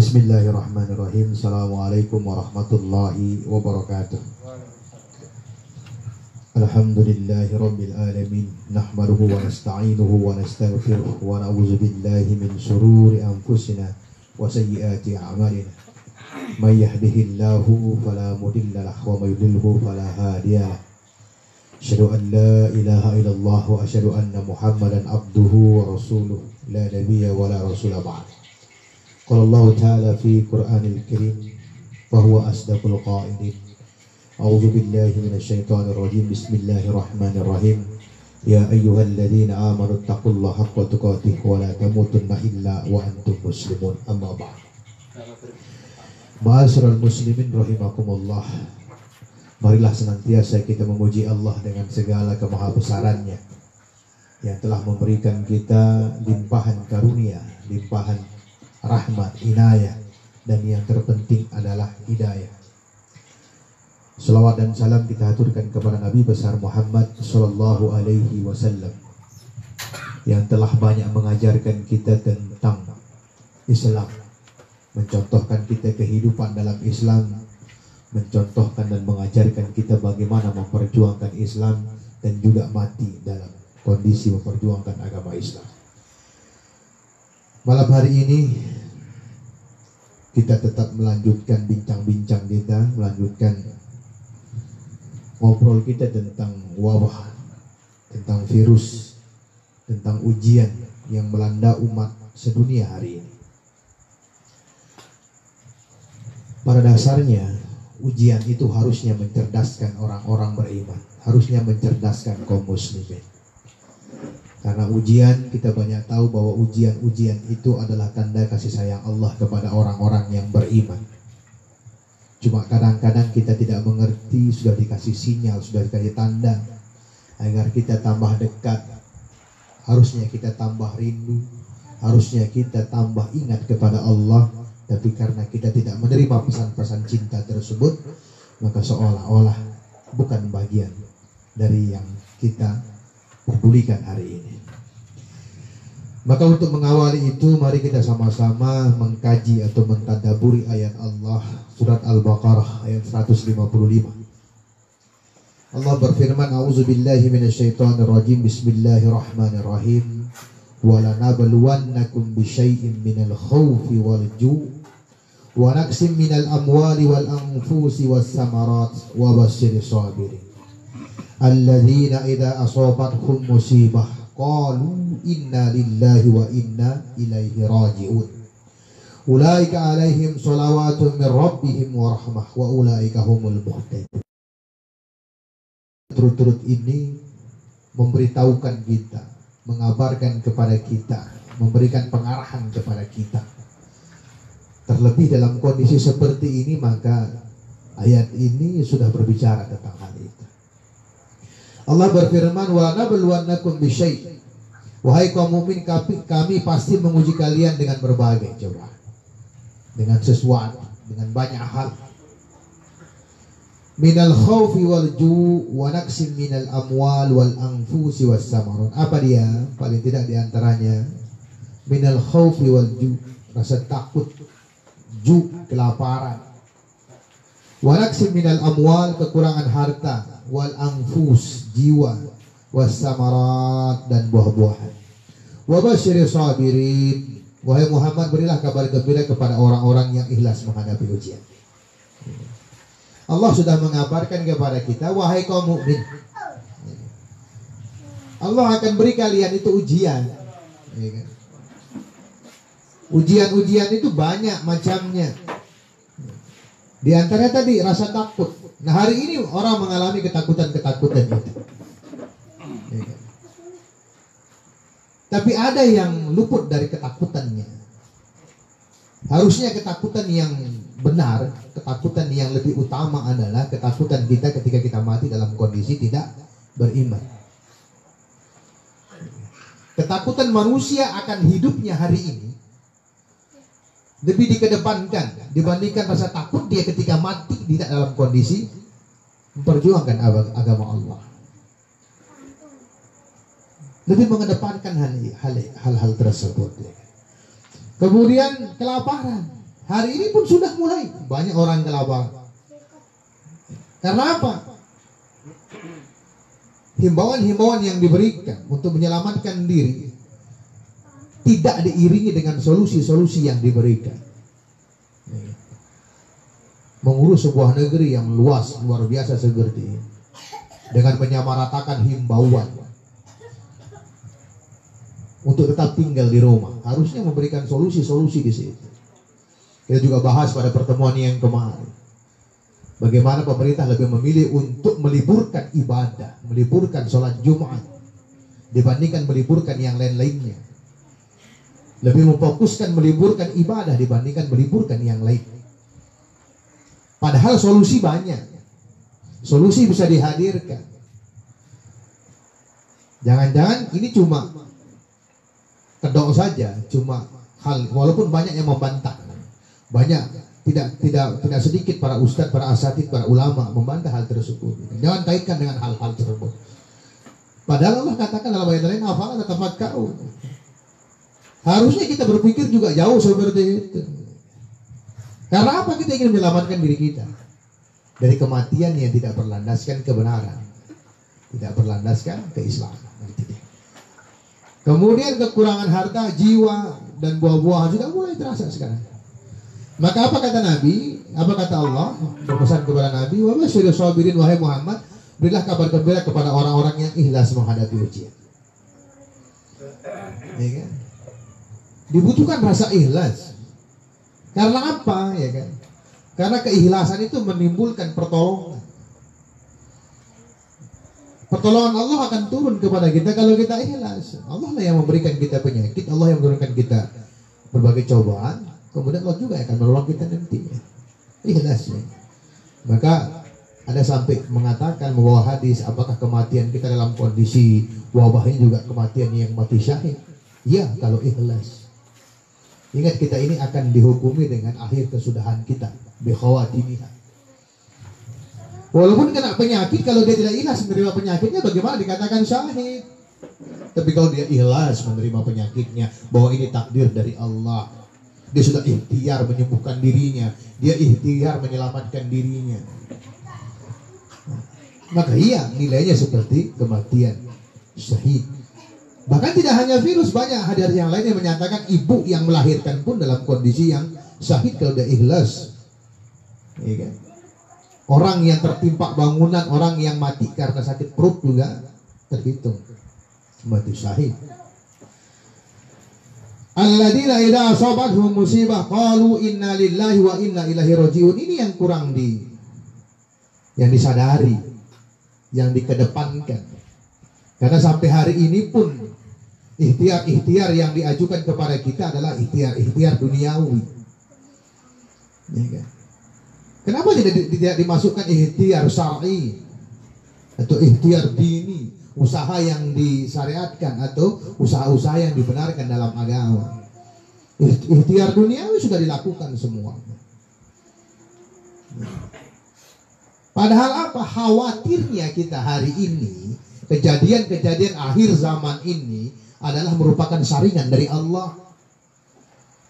Bismillahirrahmanirrahim. Assalamualaikum warahmatullahi wabarakatuh. Alhamdulillahi rabbil alamin. Nahmaduhu wa nasta'inuhu wa nastaghfiruh wa na'udzu billahi min shururi anfusina wa sayyiati a'malina. May yahdihillahu fala mudilla lahu wa may yudlilhu fala hadiya lahu. Asyhadu an la ilaha illallah wa asyhadu anna Muhammadan abduhu wa rasuluh la nabiyya wa la rasula ba'd. Qala Allah Ta'ala fi Qur'anil Karim fa huwa asdaqul qailin. A'udzu billahi minasy syaithanir rajim. Bismillahirrahmanirrahim. Ya ayyuhalladzina amanu taqullaha haqqa tuqatih wa la tamutunna illa wa antum muslimun. Amma ba'd. Ma'asyiral muslimin rahimakumullah. Marilah senantiasa kita memuji Allah dengan segala kemahabesarannya yang telah memberikan kita limpahan karunia, limpahan rahmat, inayah, dan yang terpenting adalah hidayah. Salawat dan salam kita haturkan kepada Nabi besar Muhammad sallallahu alaihi wasallam yang telah banyak mengajarkan kita tentang Islam, mencontohkan kita kehidupan dalam Islam, mencontohkan dan mengajarkan kita bagaimana memperjuangkan Islam dan juga mati dalam kondisi memperjuangkan agama Islam. Malam hari ini kita tetap melanjutkan bincang-bincang kita, melanjutkan ngobrol kita tentang wabah, tentang virus, tentang ujian yang melanda umat sedunia hari ini. Pada dasarnya ujian itu harusnya mencerdaskan orang-orang beriman, harusnya mencerdaskan kaum muslimin. Karena ujian, kita banyak tahu bahwa ujian-ujian itu adalah tanda kasih sayang Allah kepada orang-orang yang beriman. Cuma kadang-kadang kita tidak mengerti, sudah dikasih sinyal, sudah dikasih tanda agar kita tambah dekat. Harusnya kita tambah rindu, harusnya kita tambah ingat kepada Allah. Tapi karena kita tidak menerima pesan-pesan cinta tersebut, maka seolah-olah bukan bagian dari yang kita pedulikan hari ini. Maka untuk mengawali itu, mari kita sama-sama mengkaji atau mentadaburi ayat Allah surat Al-Baqarah ayat 155. Allah berfirman, A'udzubillahi minasyaitonirrajim. Bismillahirrahmanirrahim. Wa lanabluwannakum bisyai'in minal khawfi wal ju' wa naqsim minal amwali wal anfusi was samarat wa basyiris sabirin alladzina idza asabathum musibah qalu inna lillahi wa inna ilaihi raji'un ulaika alaihim shalawatun min rabbihim wa rahmah wa ulaika humul muhtadun. Turut-turut ini memberitahukan kita, mengabarkan kepada kita, memberikan pengarahan kepada kita. Terlebih dalam kondisi seperti ini, maka ayat ini sudah berbicara tentang hal itu. Allah berfirman, wa nabluwannakum bisyai'. Wahai kaum mukmin, kami pasti menguji kalian dengan berbagai coba. Dengan sesuatu, dengan banyak hal. Minal khawfi wal ju' wa naqsim minal amwal wal anfusi was samarat. Apa dia? Paling tidak diantaranya minal khawfi wal ju', rasa takut, ju' kelaparan. Wa naqsim minal amwal, kekurangan harta, wal anfus, jiwa, was samarat, dan buah-buahan. Wa basyiris sabirin. Wahai Muhammad, berilah kabar gembira kepada orang-orang yang ikhlas menghadapi ujian. Allah sudah mengabarkan kepada kita, wahai kaum mukmin, Allah akan beri kalian itu ujian. Ujian-ujian itu banyak macamnya. Di antaranya tadi rasa takut. Nah, hari ini orang mengalami ketakutan-ketakutan itu. Tapi ada yang luput dari ketakutannya. Harusnya ketakutan yang benar, ketakutan yang lebih utama adalah ketakutan kita ketika kita mati dalam kondisi tidak beriman. Ketakutan manusia akan hidupnya hari ini lebih dikedepankan dibandingkan rasa takut dia ketika mati tidak dalam kondisi memperjuangkan agama Allah. Lebih mengedepankan hal-hal tersebut. Kemudian kelaparan. Hari ini pun sudah mulai banyak orang kelaparan. Karena apa? Himbauan-himbauan yang diberikan untuk menyelamatkan diri tidak diiringi dengan solusi-solusi yang diberikan. Mengurus sebuah negeri yang luas, luar biasa seperti ini, dengan menyamaratakan himbauan untuk tetap tinggal di rumah, harusnya memberikan solusi-solusi di situ. Kita juga bahas pada pertemuan yang kemarin, bagaimana pemerintah lebih memilih untuk meliburkan ibadah, meliburkan sholat Jumat dibandingkan meliburkan yang lain-lainnya. Lebih memfokuskan meliburkan ibadah dibandingkan meliburkan yang lain. Padahal solusi banyak, solusi bisa dihadirkan. Jangan-jangan ini cuma kedok saja, cuma hal, walaupun banyak yang membantah, banyak tidak sedikit para ustadz, para asatidz, para ulama membantah hal tersebut. Jangan kaitkan dengan hal-hal tersebut. Padahal Allah katakan dalam ayat lain, afala tatafakkarun. Harusnya kita berpikir juga jauh seperti itu. Karena apa? Kita ingin menyelamatkan diri kita dari kematian yang tidak berlandaskan kebenaran, tidak berlandaskan keislaman. Kemudian kekurangan harta, jiwa, dan buah-buahan sudah mulai terasa sekarang. Maka apa kata Nabi? Apa kata Allah? Berpesan kepada Nabi, wa basyiril sabirin, wahai Muhammad, berilah kabar gembira kepada orang-orang yang ikhlas menghadapi ujian. Ya kan? Dibutuhkan rasa ikhlas. Karena apa? Ya kan? Karena keikhlasan itu menimbulkan pertolongan. Pertolongan Allah akan turun kepada kita kalau kita ikhlas. Allah lah yang memberikan kita penyakit, Allah yang memberikan kita berbagai cobaan. Kemudian Allah juga akan menolong kita nantinya. Ikhlasnya. Maka ada sampai mengatakan membawa hadis, apakah kematian kita dalam kondisi wabah ini juga kematian yang mati syahid? Ya, kalau ikhlas. Ingat, kita ini akan dihukumi dengan akhir kesudahan kita, bi khawatimah. Walaupun kena penyakit, kalau dia tidak ikhlas menerima penyakitnya, bagaimana dikatakan syahid? Tapi kalau dia ikhlas menerima penyakitnya, bahwa ini takdir dari Allah, dia sudah ikhtiar menyembuhkan dirinya, dia ikhtiar menyelamatkan dirinya, maka iya, nilainya seperti kematian syahid. Bahkan tidak hanya virus, banyak hadis yang lain yang menyatakan ibu yang melahirkan pun dalam kondisi yang syahid kalau dia ikhlas. Ya kan? Orang yang tertimpa bangunan, orang yang mati karena sakit perut juga terhitung mati syahid. Alladzina idza asabathum musibah qalu inna lillahi wa inna ilaihi rajiun. Ini yang kurang yang disadari, yang dikedepankan. Karena sampai hari ini pun ikhtiar-ikhtiar yang diajukan kepada kita adalah ikhtiar-ikhtiar duniawi. Ya kan? Kenapa tidak dimasukkan ikhtiar syar'i atau ikhtiar dini, usaha yang disyariatkan atau usaha-usaha yang dibenarkan dalam agama? Ikhtiar duniawi sudah dilakukan semua. Padahal apa? Khawatirnya kita hari ini, kejadian-kejadian akhir zaman ini adalah merupakan saringan dari Allah.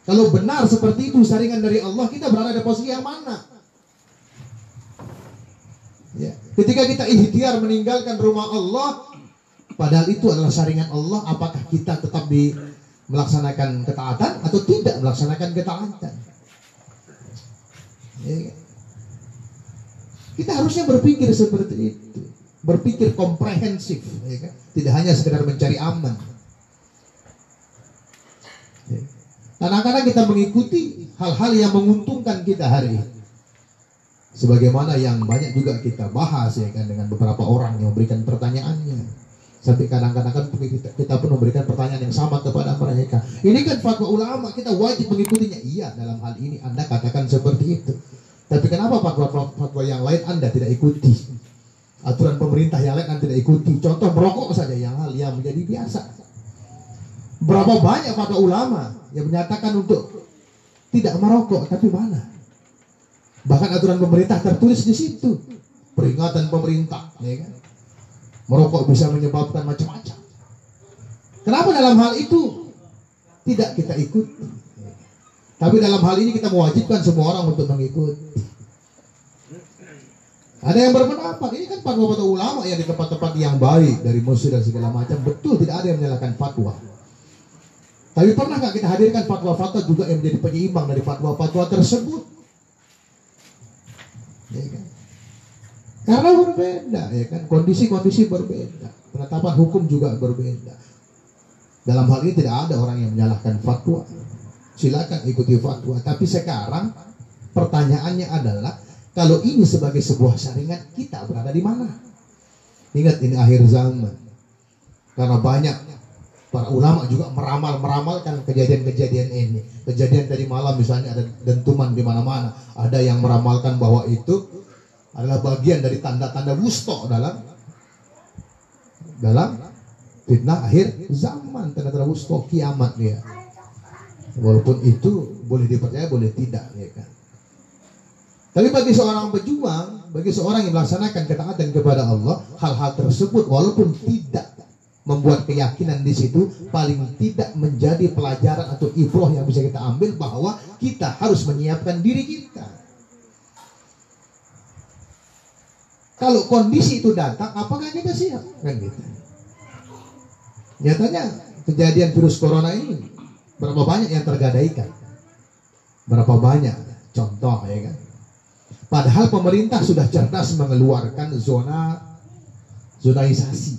Kalau benar seperti itu saringan dari Allah, kita berada di posisi yang mana? Ya. Ketika kita ikhtiar meninggalkan rumah Allah, padahal itu adalah saringan Allah, apakah kita tetap melaksanakan ketaatan atau tidak melaksanakan ketaatan? Ya. Kita harusnya berpikir seperti itu, berpikir komprehensif, ya kan? Tidak hanya sekedar mencari aman. Ya. Kadang-kadang kita mengikuti hal-hal yang menguntungkan kita hari ini. Sebagaimana yang banyak juga kita bahas, ya kan, dengan beberapa orang yang memberikan pertanyaannya. Sampai kadang-kadang kan kita pun memberikan pertanyaan yang sama kepada mereka. Ini kan fatwa ulama, kita wajib mengikutinya. Iya, dalam hal ini Anda katakan seperti itu. Tapi kenapa fatwa yang lain Anda tidak ikuti? Aturan pemerintah yang lain Anda tidak ikuti. Contoh merokok saja, yang hal yang menjadi biasa. Berapa banyak fatwa ulama yang menyatakan untuk tidak merokok, tapi mana? Bahkan aturan pemerintah tertulis di situ, peringatan pemerintah, ya kan? Merokok bisa menyebabkan macam-macam. Kenapa dalam hal itu tidak kita ikuti? Tapi dalam hal ini kita mewajibkan semua orang untuk mengikuti. Ada yang berpendapat, ini kan fatwa-fatwa ulama ya di tempat-tempat yang baik dari Mesir dan segala macam. Betul, tidak ada yang menyalahkan fatwa. Tapi pernah nggak kita hadirkan fatwa-fatwa juga yang menjadi penyeimbang dari fatwa-fatwa tersebut? Ya kan? Karena berbeda, ya kan? Kondisi-kondisi berbeda, penetapan hukum juga berbeda. Dalam hal ini tidak ada orang yang menyalahkan fatwa. Silakan ikuti fatwa. Tapi sekarang pertanyaannya adalah, kalau ini sebagai sebuah syariat, kita berada di mana? Ingat, ini akhir zaman. Karena banyak para ulama juga meramalkan kejadian-kejadian ini. Kejadian tadi malam misalnya ada dentuman di mana-mana. Ada yang meramalkan bahwa itu adalah bagian dari tanda-tanda wusta dalam fitnah akhir zaman, tanda-tanda wusta kiamat ya. Walaupun itu boleh dipercaya, boleh tidak, ya kan. Tapi bagi seorang pejuang, bagi seorang yang melaksanakan ketaatan kepada Allah, hal-hal tersebut walaupun tidak membuat keyakinan di situ, paling tidak menjadi pelajaran atau ibrah yang bisa kita ambil bahwa kita harus menyiapkan diri kita. Kalau kondisi itu datang, apakah kita siap? Kan gitu. Nyatanya kejadian virus corona ini berapa banyak yang tergadaikan? Berapa banyak contoh, ya kan? Padahal pemerintah sudah cerdas mengeluarkan zonalisasi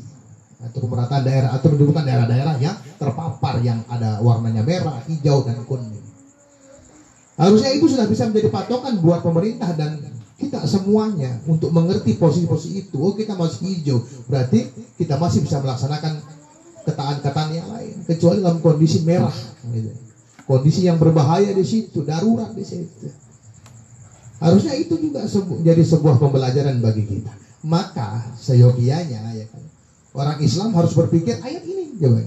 atau pemerataan daerah atau menunjukkan daerah-daerah yang terpapar yang ada warnanya merah, hijau dan kuning. Harusnya itu sudah bisa menjadi patokan buat pemerintah dan kita semuanya untuk mengerti posisi-posisi itu. Oh, kita masih hijau, berarti kita masih bisa melaksanakan ketaatan-ketaatan yang lain, kecuali dalam kondisi merah, gitu. Kondisi yang berbahaya di situ, darurat di situ. Harusnya itu juga jadi sebuah pembelajaran bagi kita. Maka seyogianya, ya kan, orang Islam harus berpikir ayat ini, coba.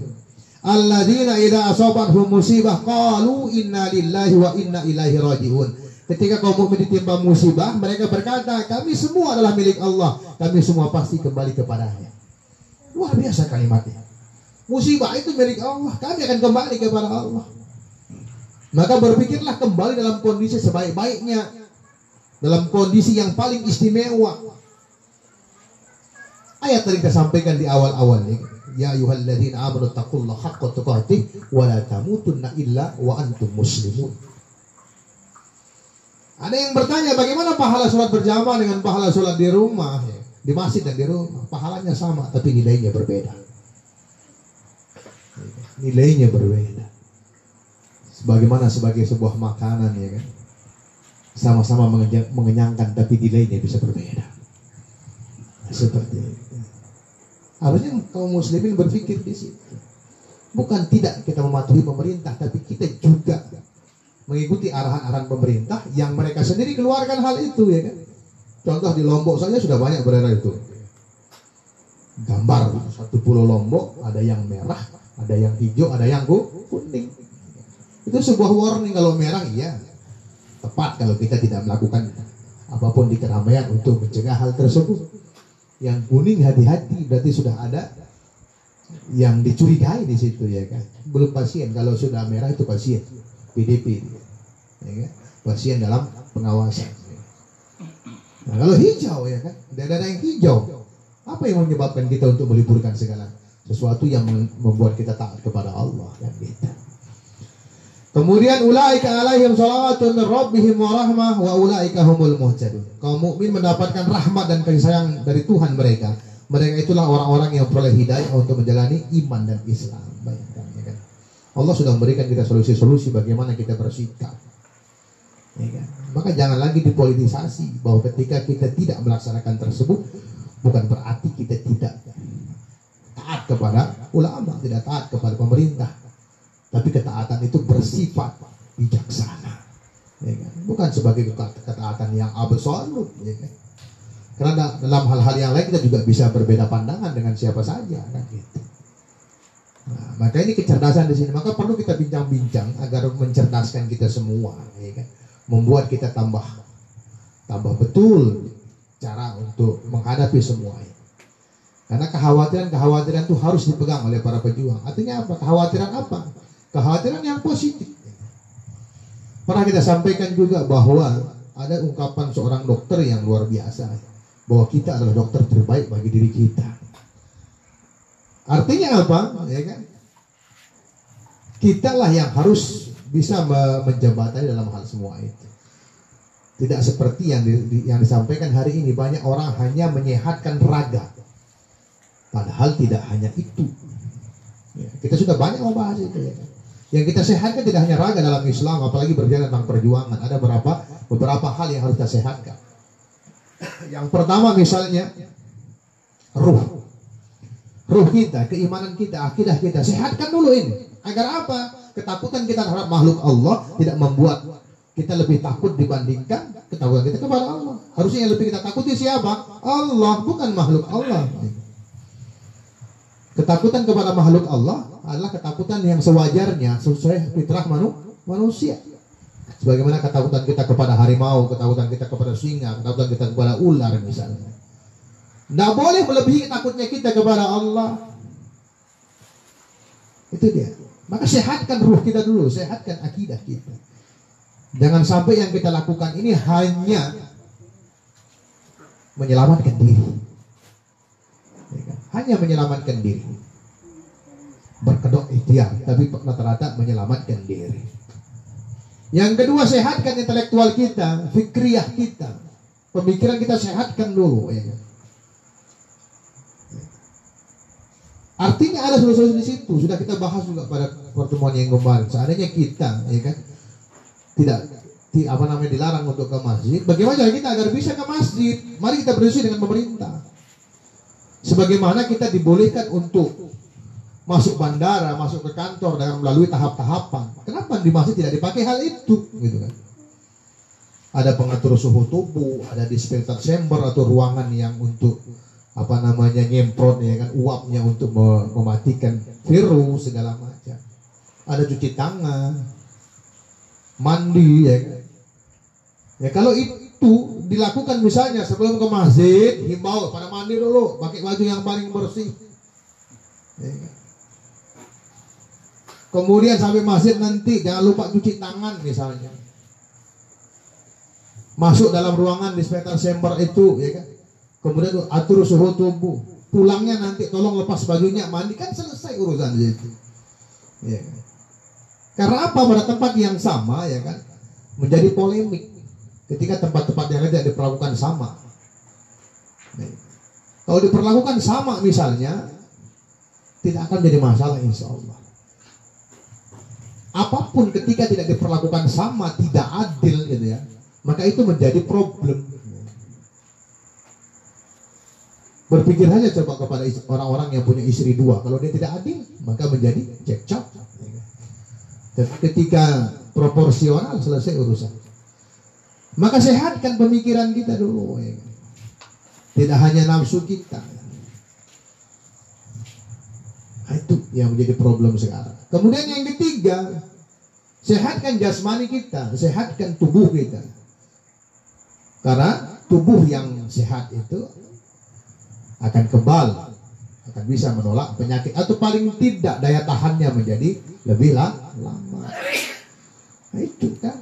Alladzina idza asabathum musibah qalu inna lillahi wa inna ilaihi rajiun. Ketika kaum mukmin ditimpa musibah, mereka berkata, kami semua adalah milik Allah, kami semua pasti kembali kepadanya. Luar biasa kalimatnya. Musibah itu milik Allah, kami akan kembali kepada Allah. Maka berpikirlah kembali dalam kondisi sebaik-baiknya, dalam kondisi yang paling istimewa. Ayat tadi kita sampaikan di awal-awal, ya ayyuhalladzina amanu taqullaha haqqa tuqatih wa la tamutunna illa wa antum muslimun. Ada yang bertanya, bagaimana pahala sholat berjamaah dengan pahala sholat di rumah, di masjid dan di rumah? Pahalanya sama, tapi nilainya berbeda. Nilainya berbeda. Sebagaimana sebagai sebuah makanan, ya kan, sama-sama mengenyangkan, tapi nilainya bisa berbeda. Seperti itu. Harusnya kaum muslimin berpikir di situ. Bukan tidak kita mematuhi pemerintah, tapi kita juga mengikuti arahan-arahan pemerintah yang mereka sendiri keluarkan hal itu, ya kan. Contoh di Lombok saja sudah banyak beredar itu. Gambar satu pulau Lombok, ada yang merah, ada yang hijau, ada yang kuning. Itu sebuah warning. Kalau merah, iya, tepat kalau kita tidak melakukan apapun di keramaian untuk mencegah hal tersebut. Yang kuning hati-hati, berarti sudah ada yang dicurigai di situ, ya kan. Belum pasien, kalau sudah merah itu pasien PDP, ya kan? Pasien dalam pengawasan. Nah, kalau hijau, ya kan, daerah yang hijau, apa yang menyebabkan kita untuk meliburkan segala sesuatu yang membuat kita taat kepada Allah, kan gitu. Kemudian ulaika alaihim shalawatun min rabbihim wa rahmah wa ulaika humul muhtadun. Kaum mukmin mendapatkan rahmat dan kasih sayang dari Tuhan mereka. Mereka itulah orang-orang yang peroleh hidayah untuk menjalani iman dan Islam. Bayangkan, ya kan? Allah sudah memberikan kita solusi-solusi bagaimana kita bersikap. Ya kan? Maka jangan lagi dipolitisasi bahwa ketika kita tidak melaksanakan tersebut bukan berarti kita tidak taat kepada ulama, tidak taat kepada pemerintah. Tapi ketaatan itu bersifat bijaksana, ya kan? Bukan sebagai ketaatan yang absolut, ya kan? Karena dalam hal-hal yang lain kita juga bisa berbeda pandangan dengan siapa saja, kan gitu. Nah, maka ini kecerdasan di sini. Maka perlu kita bincang-bincang agar mencerdaskan kita semua, ya kan? Membuat kita tambah betul cara untuk menghadapi semuanya. Karena kekhawatiran itu harus dipegang oleh para pejuang. Artinya apa? Kekhawatiran apa? Kekhawatiran yang positif. Pernah kita sampaikan juga bahwa ada ungkapan seorang dokter yang luar biasa, bahwa kita adalah dokter terbaik bagi diri kita. Artinya apa? Ya kan? Kitalah yang harus bisa menjembatani dalam hal semua itu. Tidak seperti yang disampaikan hari ini, banyak orang hanya menyehatkan raga, padahal tidak hanya itu. Ya, kita sudah banyak membahas itu. Ya kan? Yang kita sehatkan tidak hanya raga dalam Islam, apalagi berjalan tentang perjuangan. Ada beberapa hal yang harus kita sehatkan. Yang pertama misalnya ruh kita, keimanan kita, akidah kita, sehatkan dulu ini. Agar apa? Ketakutan kita terhadap makhluk Allah tidak membuat kita lebih takut dibandingkan ketakutan kita kepada Allah. Harusnya yang lebih kita takuti siapa? Allah, bukan makhluk Allah. Ketakutan kepada makhluk Allah adalah ketakutan yang sewajarnya sesuai fitrah manusia. Sebagaimana ketakutan kita kepada harimau, ketakutan kita kepada singa, ketakutan kita kepada ular misalnya. Tidak boleh melebihi takutnya kita kepada Allah. Itu dia. Maka sehatkan ruh kita dulu, sehatkan akidah kita. Jangan sampai yang kita lakukan ini hanya menyelamatkan diri. Hanya menyelamatkan diri. Berkedok ikhtiar, tapi rata-rata menyelamatkan diri. Yang kedua, sehatkan intelektual kita, fikriyah kita. Pemikiran kita sehatkan dulu. Ya. Artinya ada solusi di situ. Sudah kita bahas juga pada pertemuan yang kemarin. Seandainya kita, ya kan, dilarang untuk ke masjid, bagaimana cara kita agar bisa ke masjid? Mari kita berdiskusi dengan pemerintah. Sebagaimana kita dibolehkan untuk masuk bandara, masuk ke kantor dengan melalui tahap-tahapan. Kenapa di masjid tidak dipakai hal itu? Gitu kan? Ada pengatur suhu tubuh, ada dispenser chamber atau ruangan yang untuk nyemprot ya kan, uapnya untuk mematikan virus segala macam. Ada cuci tangan, mandi ya kan. Ya kalau itu dilakukan misalnya sebelum ke masjid, himbau pada mandi dulu, pakai baju yang paling bersih. Ya kan? Kemudian sampai masjid nanti jangan lupa cuci tangan misalnya. Masuk dalam ruangan dispenser chamber itu ya kan. Kemudian atur suhu tubuh. Pulangnya nanti tolong lepas bajunya, mandi, kan selesai urusan itu. Ya. Karena apa? Pada tempat yang sama ya kan menjadi polemik ketika tempat-tempat yang lain tidak diperlakukan sama. Ya. Kalau diperlakukan sama misalnya, tidak akan jadi masalah insya Allah. Apapun ketika tidak diperlakukan sama, tidak adil gitu ya, maka itu menjadi problem. Berpikir saja coba kepada orang-orang yang punya istri dua. Kalau dia tidak adil, maka menjadi cekcok. Ketika proporsional, selesai urusan. Maka sehatkan pemikiran kita dulu. Tidak hanya nafsu kita. Itu yang menjadi problem sekarang. Kemudian yang ketiga, sehatkan jasmani kita, sehatkan tubuh kita. Karena tubuh yang sehat itu akan kebal, akan bisa menolak penyakit, atau paling tidak daya tahannya menjadi lebih lama. Nah, itu kan.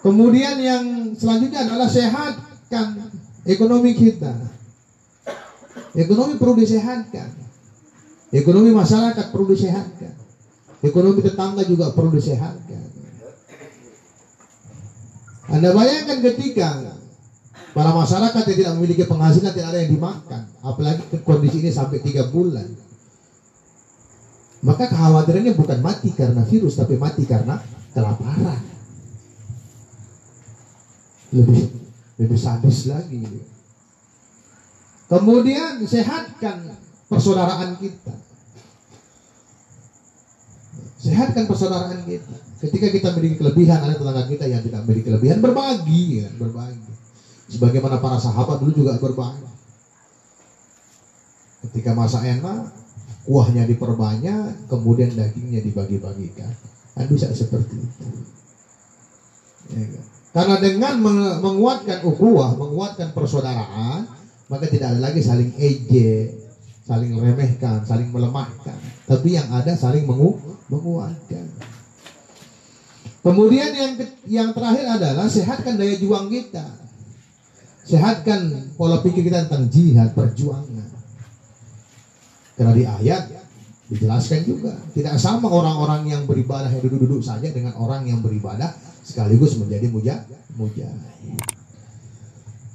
Kemudian yang selanjutnya adalah sehatkan ekonomi kita. Ekonomi perlu disehatkan. Ekonomi masyarakat perlu disehatkan. Ekonomi tetangga juga perlu disehatkan. Anda bayangkan ketika para masyarakat yang tidak memiliki penghasilan, tidak ada yang dimakan, apalagi kondisi ini sampai 3 bulan. Maka kekhawatirannya bukan mati karena virus, tapi mati karena kelaparan. Lebih sadis lagi. Kemudian sehatkan persaudaraan kita. Sehatkan persaudaraan kita. Ketika kita memiliki kelebihan, ada tetangga kita yang tidak memiliki kelebihan, berbagi, ya, berbagi. Sebagaimana para sahabat dulu juga berbagi. Ketika masa enak, kuahnya diperbanyak, kemudian dagingnya dibagi-bagikan. Kan bisa seperti itu. Ya, kan? Karena dengan menguatkan ukhuwah, menguatkan persaudaraan, maka tidak ada lagi saling ejek, saling meremehkan, saling melemahkan. Tapi yang ada saling menguatkan. Kemudian yang terakhir adalah sehatkan daya juang kita. Sehatkan pola pikir kita tentang jihad, perjuangan. Karena di ayat dijelaskan juga, tidak sama orang-orang yang beribadah yang duduk-duduk saja dengan orang yang beribadah sekaligus menjadi mujahid.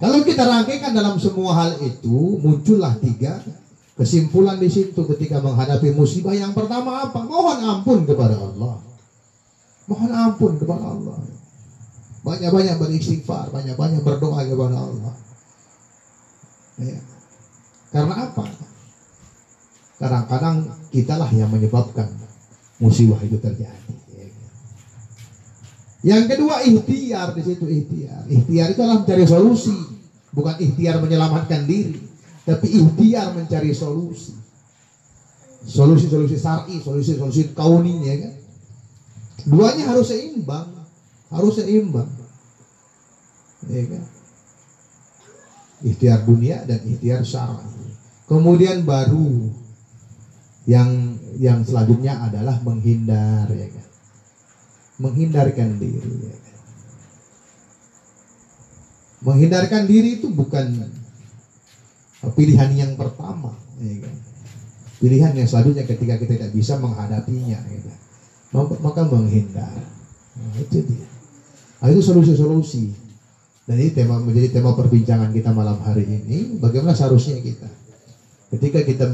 Kalau kita rangkaikan dalam semua hal itu, muncullah 3 kesimpulan di situ ketika menghadapi musibah. Yang pertama apa? Mohon ampun kepada Allah. Mohon ampun kepada Allah. Banyak-banyak beristighfar, banyak-banyak berdoa kepada Allah. Ya. Karena apa? Kadang-kadang kitalah yang menyebabkan musibah itu terjadi. Yang kedua, ikhtiar. Di situ ikhtiar. Ikhtiar itu adalah mencari solusi, bukan ikhtiar menyelamatkan diri, tapi ikhtiar mencari solusi. Solusi-solusi syar'i, solusi-solusi kauni, ya kan? Duanya harus seimbang, ya kan? Ikhtiar dunia dan ikhtiar syar'i. Kemudian baru yang selanjutnya adalah menghindar, ya kan? Menghindarkan diri, ya kan? Menghindarkan diri itu bukan pilihan yang pertama, ya kan? Pilihan yang selanjutnya ketika kita tidak bisa menghadapinya, ya kan? Maka menghindar. Nah, itu dia. Nah, itu solusi-solusi. Dan ini menjadi tema perbincangan kita malam hari ini. Bagaimana seharusnya kita ketika kita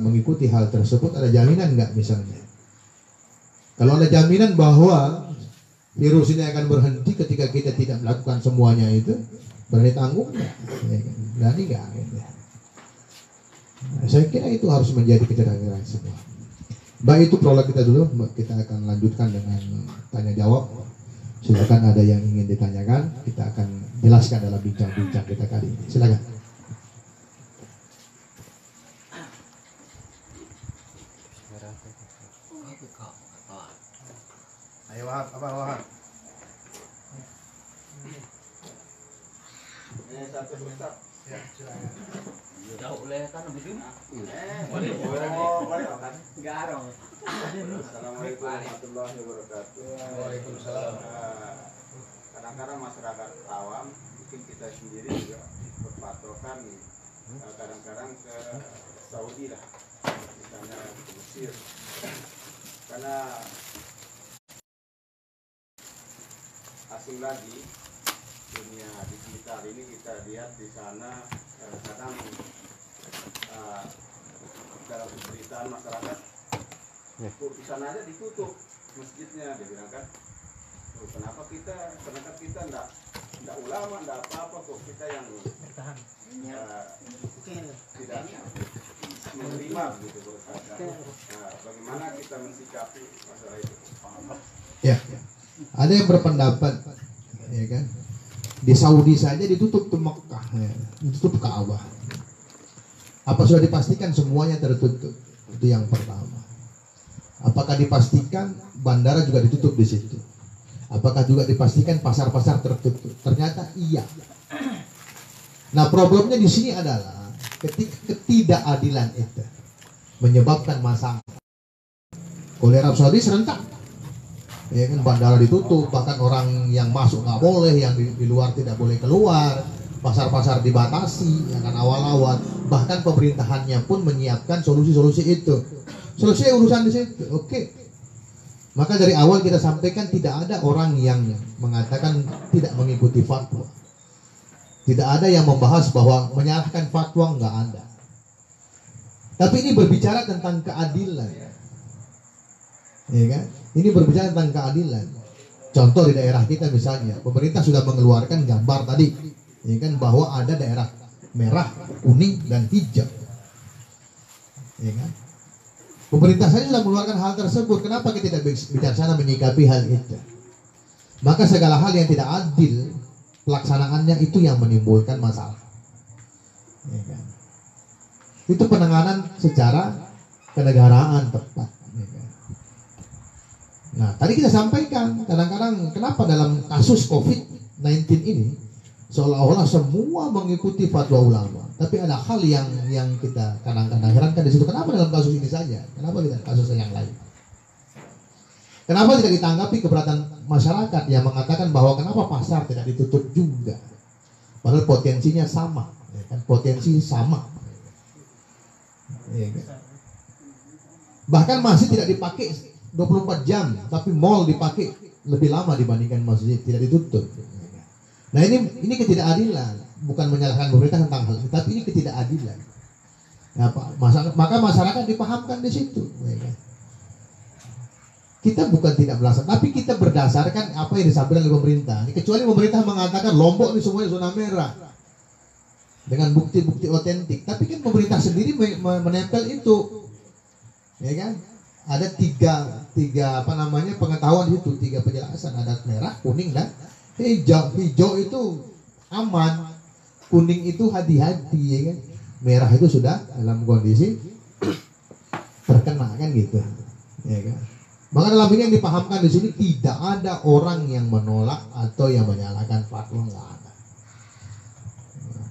mengikuti hal tersebut, ada jaminan nggak misalnya? Kalau ada jaminan bahwa virus ini akan berhenti ketika kita tidak melakukan semuanya itu, berani tanggung nggak? Ya, berani nggak? Gitu. Nah, saya kira itu harus menjadi kecerdasan semua. Baik, itu prolog kita dulu. Kita akan lanjutkan dengan tanya jawab. Silakan ada yang ingin ditanyakan, kita akan jelaskan dalam bincang-bincang kita kali ini. Silakan. Ayo Wahab, apa Wahab? Ini satu Ustaz. Ya, silakan. Jauh leh kan begitu. Boleh kan? Garong. Assalamualaikum warahmatullahi wabarakatuh. Waalaikumsalam. Kadang-kadang masyarakat awam, mungkin kita sendiri juga berpatokan kadang-kadang ke Saudi lah, misalnya ke Mesir, karena asing lagi dunia digital ini. Kita lihat di sana kadang-kadang dalam pemberitaan masyarakat, kok di sana aja ditutup masjidnya, dibilang kan, kenapa kita enggak ulama, enggak apa-apa, kok kita yang tidak menerima gitu. Bagaimana kita mensikapi masalah itu? Ya, ada yang berpendapat, ya kan, di Saudi saja ditutup tuh Mekah, ya, ditutup Ka'bah. Apa sudah dipastikan semuanya tertutup? Itu yang pertama. Apakah dipastikan bandara juga ditutup di situ? Apakah juga dipastikan pasar-pasar tertutup? Ternyata iya. Nah, problemnya di sini adalah ketika ketidakadilan itu menyebabkan masalah. Kalau Arab Saudi serentak, ya kan, bandara ditutup, bahkan orang yang masuk nggak boleh, yang di luar tidak boleh keluar, pasar-pasar dibatasi, ya kan, awal-awal. Bahkan pemerintahannya pun menyiapkan solusi-solusi itu. Selesai urusan di situ, oke. Maka dari awal kita sampaikan tidak ada orang yang mengatakan tidak mengikuti fatwa. Tidak ada yang membahas bahwa menyalahkan fatwa, nggak ada. Tapi ini berbicara tentang keadilan, ya kan? Ini berbicara tentang keadilan. Contoh di daerah kita misalnya, pemerintah sudah mengeluarkan gambar tadi, ya kan, bahwa ada daerah merah, kuning, dan hijau, ya kan? Pemerintah saja sudah mengeluarkan hal tersebut. Kenapa kita tidak bijaksana menyikapi hal itu? Maka segala hal yang tidak adil pelaksanaannya itu yang menimbulkan masalah, ya kan? Itu penanganan secara kenegaraan tepat, ya kan? Nah, tadi kita sampaikan kadang-kadang kenapa dalam kasus COVID-19 ini seolah-olah semua mengikuti fatwa ulama, tapi ada hal yang kita kadang-kadang herankan di situ. Kenapa dalam kasus ini saja? Kenapa tidak kasus yang lain? Kenapa tidak ditanggapi keberatan masyarakat yang mengatakan bahwa kenapa pasar tidak ditutup juga? Padahal potensinya sama, ya kan? Potensi sama. Ya kan? Bahkan masjid tidak dipakai 24 jam, tapi mall dipakai lebih lama dibandingkan masjid tidak ditutup. Nah ini ketidakadilan, bukan menyalahkan pemerintah tentang hal ini, tapi ini ketidakadilan. Nah, maka masyarakat dipahamkan di situ. Ya kan? Kita bukan tidak melaksanakan, tapi kita berdasarkan apa yang disampaikan oleh pemerintah. Kecuali pemerintah mengatakan Lombok ini semuanya zona merah dengan bukti-bukti otentik. Tapi kan pemerintah sendiri menempel itu, ya kan? Ada tiga pengetahuan itu, 3 penjelasan. Ada merah, kuning dan hijau. Hijau itu aman, kuning itu hati-hati, ya kan? Merah itu sudah dalam kondisi terkena, kan gitu, ya kan? Maka dalam ini yang dipahamkan di sini tidak ada orang yang menolak atau yang menyalahkan fatwa, nggak ada.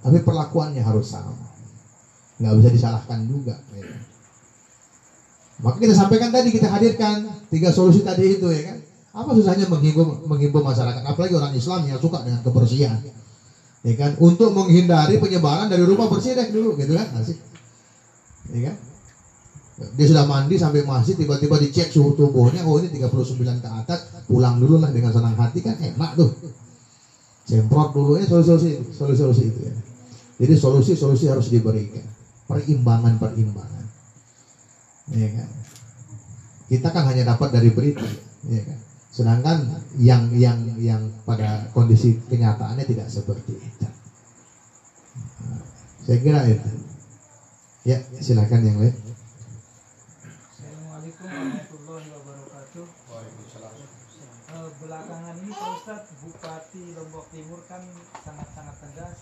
Tapi perlakuannya harus sama, nggak bisa disalahkan juga. Ya. Maka kita sampaikan tadi, kita hadirkan 3 solusi tadi itu, ya kan? Apa susahnya menghimbau masyarakat, apalagi orang Islam yang suka dengan kebersihan, ya kan? Untuk menghindari penyebaran dari rumah bersih deh dulu, gitu kan? Asik, ya kan? Dia sudah mandi sampai masjid, tiba-tiba dicek suhu tubuhnya, oh ini 39 ke atas, pulang dulu lah dengan senang hati, kan enak tuh. Semprot dulu ya, solusi itu ya. Jadi solusi harus diberikan, perimbangan. Ya kan? Kita kan hanya dapat dari berita, ya kan? Sedangkan yang pada kondisi kenyataannya tidak seperti itu. Saya kira itu. Ya, silakan yang lain. Assalamualaikum warahmatullahi wabarakatuh. Belakangan ini Pak Ustadz, Bupati Lombok Timur kan sangat-sangat tegas,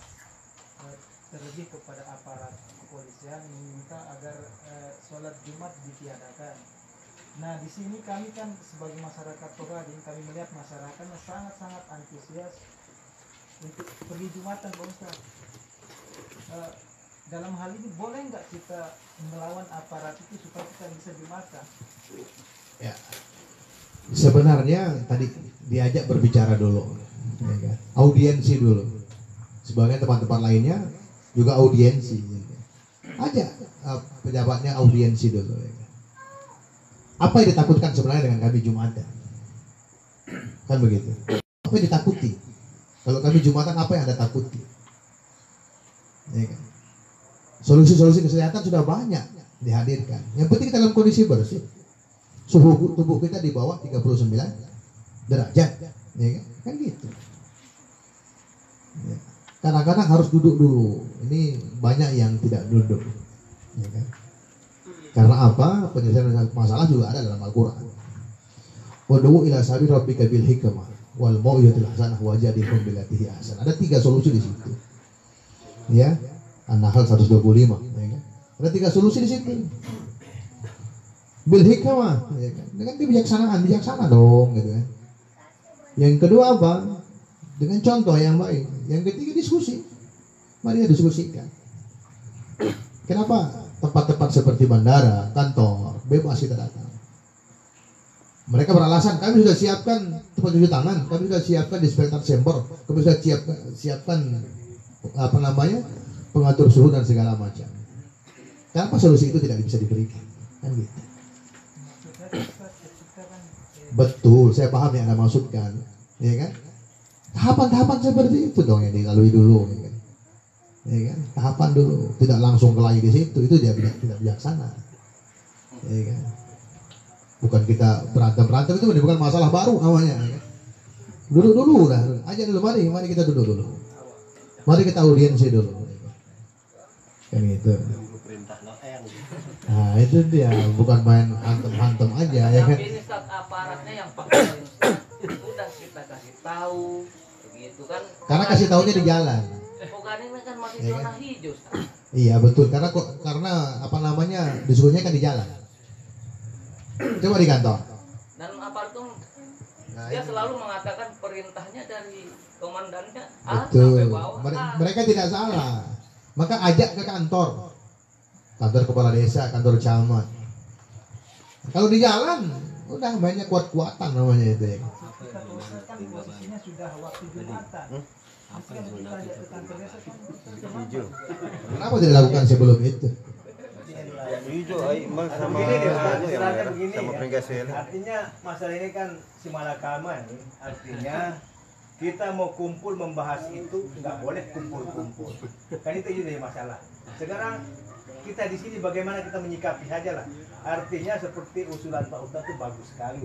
terlebih kepada aparat kepolisian, meminta agar sholat Jumat ditiadakan. Nah, di sini kami kan sebagai masyarakat Torading, kami melihat masyarakatnya sangat-sangat antusias untuk pergi Jumatan, Pak Ustadz. Dalam hal ini boleh nggak kita melawan aparat itu supaya kita bisa Jumatan? Ya, sebenarnya tadi diajak berbicara dulu, ya kan? Audiensi dulu. Sebagian tempat-tempat lainnya juga audiensi. Ya kan? Ajak pejabatnya audiensi dulu. Ya kan? Apa yang ditakutkan sebenarnya dengan kami Jumatan? Kan begitu. Apa yang ditakuti? Kalau kami Jumatan, apa yang Anda takuti? Ya kan? Solusi-solusi kesehatan sudah banyak dihadirkan. Yang penting kita dalam kondisi bersih. Suhu tubuh kita di bawah 39 derajat, ya kan? Kan gitu. Ya. Kadang-kadang harus duduk dulu. Ini banyak yang tidak duduk, ya kan? Karena apa? Penyelesaian masalah juga ada dalam Al-Quran. Wad'u ila sabili rabbika bil hikmah wal mau'izatil hasanah wajadilhum billati hiya ahsan. Ada 3 solusi di situ. Ya. An-Nahl 125, ya kan? Ada 3 solusi di situ. Bil hikmah, ya kan? Dengan kebijaksanaan, bijaksana dong, gitu kan. Yang kedua apa? Dengan contoh yang baik. Yang ketiga diskusi. Mari kita diskusikan. Kenapa tempat-tempat seperti bandara, kantor, bebas kita datang? Mereka beralasan, kami sudah siapkan tempat cuci tangan, kami sudah siapkan disinfektan semprot, kami sudah siapkan pengatur suhu dan segala macam. Kenapa solusi itu tidak bisa diberikan? Kan gitu. Betul, saya paham yang Anda maksudkan, ya kan? Tahapan-tahapan seperti itu dong yang dilalui dulu, ya kan? Ya kan? Tahapan dulu, tidak langsung kelahi di situ, itu tidak bijaksana, ya kan? Bukan kita berantem itu bukan masalah baru namanya, ya kan? Duduk dulu dah, aja dulu, mari kita duduk dulu, mari kita audiensi dulu. Kan gitu. Nah itu dia, bukan main hantem-hantem aja, ya kan? Tapi ini saat aparatnya yang pakai udah kita kasih tahu, begitu kan? Karena kasih tahunya di jalan. Bukan ini kan masih Ya zona kan? hijau. Iya betul, karena diskusinya kan di jalan. Coba di kantor. Dan aparat tuh Nah, dia ini. selalu mengatakan perintahnya dari komandannya A Betul. sampai bawah. Mereka tidak salah. Maka ajak ke kantor kepala desa, kantor camat. Kalau di jalan, Udah mainnya kuat-kuatan namanya itu ya. Kita Ustaz kan posisinya sudah waktu Jumatan. Mestinya kita ajak ke kantor desa kan hijau. Kenapa tidak dilakukan sebelum itu? Hijau, sama Begini deh, istilahnya begini sama ya. penggasel. Artinya masalah ini kan si malakama nih. Artinya kita mau kumpul membahas itu nggak boleh kumpul-kumpul. Kan itu jadi masalah. Sekarang kita di sini bagaimana kita menyikapi saja lah. Artinya seperti usulan Pak Ustadz itu bagus sekali.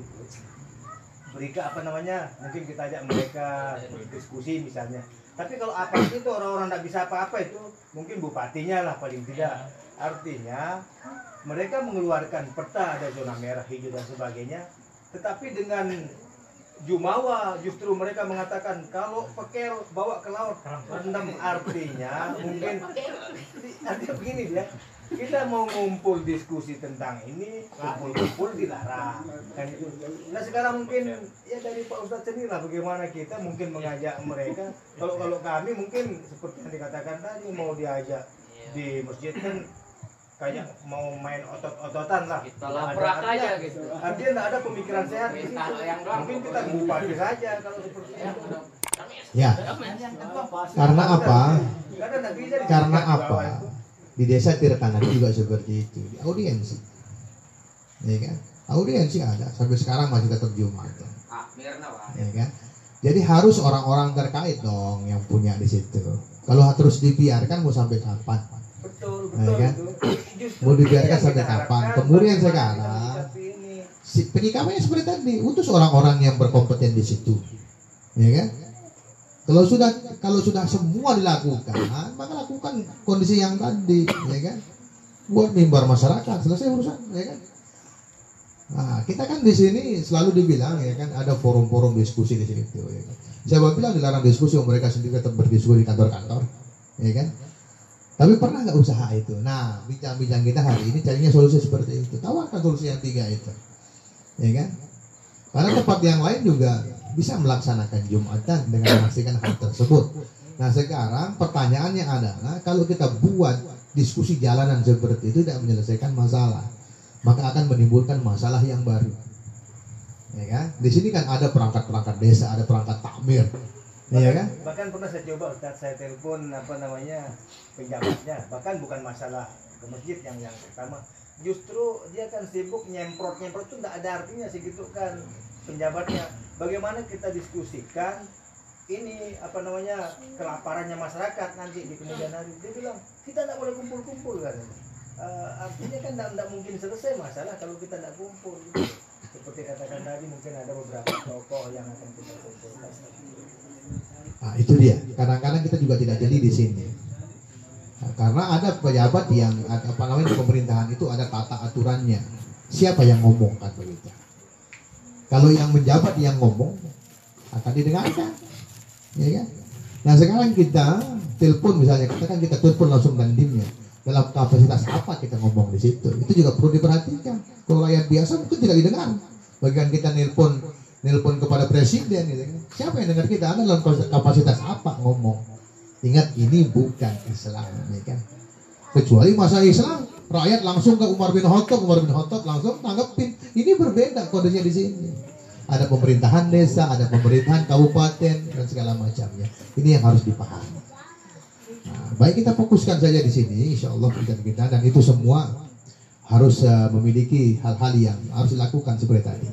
Berikan apa namanya? Mungkin kita ajak mereka diskusi misalnya. Tapi kalau apa itu orang-orang nggak bisa apa-apa itu mungkin bupatinya lah paling tidak. Artinya mereka mengeluarkan peta ada zona merah, hijau dan sebagainya. Tetapi dengan jumawa justru mereka mengatakan kalau pekel bawa ke laut rendam, artinya mungkin artinya begini dia. Kita mau ngumpul diskusi tentang ini, kumpul-kumpul dilarang kan itu. Nah sekarang mungkin ya dari Pak Ustadz sendiri lah bagaimana kita mungkin mengajak mereka. Kalau kami mungkin seperti yang dikatakan tadi mau diajak di masjid kan kayak mau main otot-ototan lah. Kita laprak aja gitu. Artinya tidak ada pemikiran sehat di situ. Mungkin kita bupati saja kalau seperti itu. Ya, karena apa? Karena nggak bisa di- Karena apa? Di desa Tirtangan juga seperti itu, di audiensi, ya kan? Audiensi ada sampai sekarang masih tetap Jumatan, ya kan? Jadi harus orang-orang terkait dong yang punya di situ. Kalau terus dibiarkan mau sampai kapan? Betul, Ya kan? itu. Justru Mau dibiarkan yang sampai kita kapan? harapkan Kemudian bagaimana sekarang, kita menyikapi ini. Si penyikapannya seperti tadi, utus orang-orang yang berkompeten di situ, ya kan? Kalau sudah semua dilakukan, maka lakukan kondisi yang tadi, ya kan? Buat mimbar masyarakat, selesai urusan, ya kan? Nah, kita kan di sini selalu dibilang, ya kan, ada forum-forum diskusi di sini, ya kan? Saya bilang dilarang diskusi, mereka sendiri tetap berdiskusi di kantor-kantor, ya kan? Tapi pernah nggak usaha itu? Nah, bincang-bincang kita hari ini carinya solusi seperti itu. Tawarkan solusi yang 3 itu, ya kan? Karena tempat yang lain juga bisa melaksanakan Jumatan dengan memastikan hal tersebut. Nah sekarang pertanyaannya adalah kalau kita buat diskusi jalanan seperti itu tidak menyelesaikan masalah, maka akan menimbulkan masalah yang baru. Ya kan? Di sini kan ada perangkat-perangkat desa, ada perangkat takmir, ya kan? Bahkan pernah saya coba Ustaz, saya telepon penjabatnya, bahkan bukan masalah ke masjid yang pertama. Justru dia kan sibuk nyemprot itu tidak ada artinya segitu kan penjabatnya. Bagaimana kita diskusikan ini kelaparannya masyarakat nanti di kemudian hari. Dia bilang kita tidak boleh kumpul-kumpul kan. Artinya kan tidak mungkin selesai masalah kalau kita tidak kumpul. Seperti katakan tadi mungkin ada beberapa tokoh yang akan kita kumpulkan. Nah, itu dia. Kadang-kadang kita juga tidak jeli di sini. Nah, karena ada pejabat yang di pemerintahan itu ada tata aturannya. Siapa yang ngomong kan begitu. Kalau yang menjabat yang ngomong akan didengarkan, ya kan? Nah sekarang kita telepon misalnya, kita telepon langsung dandimnya. Dalam kapasitas apa kita ngomong di situ? Itu juga perlu diperhatikan. Kalau rakyat biasa mungkin tidak didengar. Bagian kita nelpon kepada presiden, gitu kan? Siapa yang dengar kita? Anda dalam kapasitas apa ngomong? Ingat ini bukan Islam, ya kan? Kecuali masa Islam, rakyat langsung ke Umar bin Khattab langsung tanggepin. Ini berbeda kondisinya di sini. Ada pemerintahan desa, ada pemerintahan kabupaten dan segala macamnya. Ini yang harus dipahami. Nah, baik kita fokuskan saja di sini, insya Allah kita dan itu semua harus memiliki hal-hal yang harus dilakukan seperti tadi.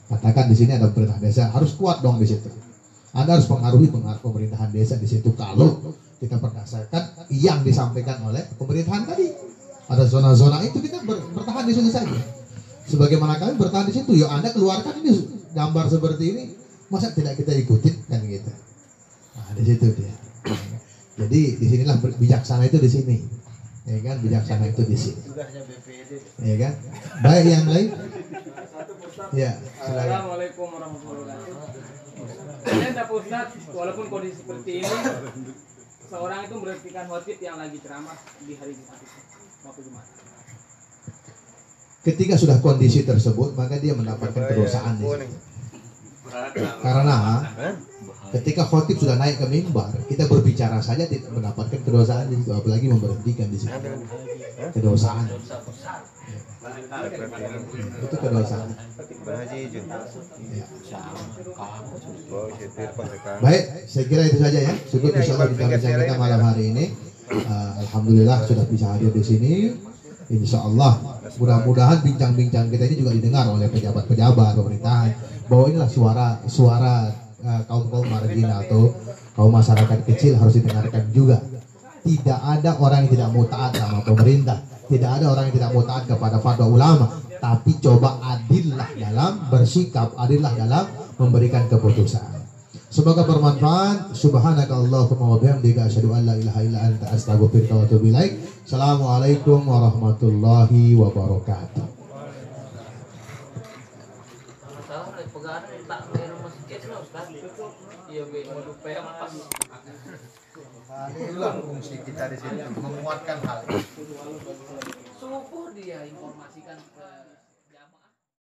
Katakan di sini ada pemerintah desa, harus kuat dong di situ. Anda harus pengaruhi pemerintahan desa di situ kalau kita berdasarkan yang disampaikan oleh pemerintahan tadi. Ada zona-zona itu kita bertahan di situ saja. Sebagaimana kalian bertahan di situ, ya Anda keluarkan ini gambar seperti ini, masa tidak kita ikutin kan gitu. Nah, di situ dia. Jadi disinilah bijaksana itu di sini, ya kan? Bijaksana itu di sini. Ya kan? Baik yang lain. Ya. Silakan. Assalamualaikum warahmatullahi wabarakatuh. Saya Pak Ustaz, walaupun kondisi seperti ini, seorang itu memberhentikan khotib yang lagi ceramah di hari Jumat itu, waktu Jumat. Ketika sudah kondisi tersebut, maka dia mendapatkan kedosaan. Karena Ketika khotib sudah naik ke mimbar, kita berbicara saja tidak mendapatkan kedosaan di situ, apalagi memberhentikan di situ. Kedosaan. Dosa besar. Itu kedosaan. Haji Jun. Ya. Oh, setir pakai. Baik, saya kira itu saja ya. Cukup insyaallah bincang-bincang kita malam hari ini. Alhamdulillah sudah bisa hadir di sini. Insyaallah mudah-mudahan bincang-bincang kita ini juga didengar oleh pejabat-pejabat pemerintahan, bahwa inilah suara kaum marginal atau kaum masyarakat kecil harus didengarkan juga. Tidak ada orang yang tidak mau taat sama pemerintah, tidak ada orang yang tidak mau taat kepada fatwa ulama, tapi coba adillah dalam bersikap, adillah dalam memberikan keputusan. Semoga bermanfaat. Subhanakallahumma wa bihamdika asyhadu an la ilaha illa anta astaghfiruka wa atubu ilaik. Assalamualaikum warahmatullahi wabarakatuh. Masalah pegangan tak bayar masjid lah Ustaz. Iya be mau lupa pas. Inilah fungsi kita di sini, menguatkan hal. Subuh dia informasikan ke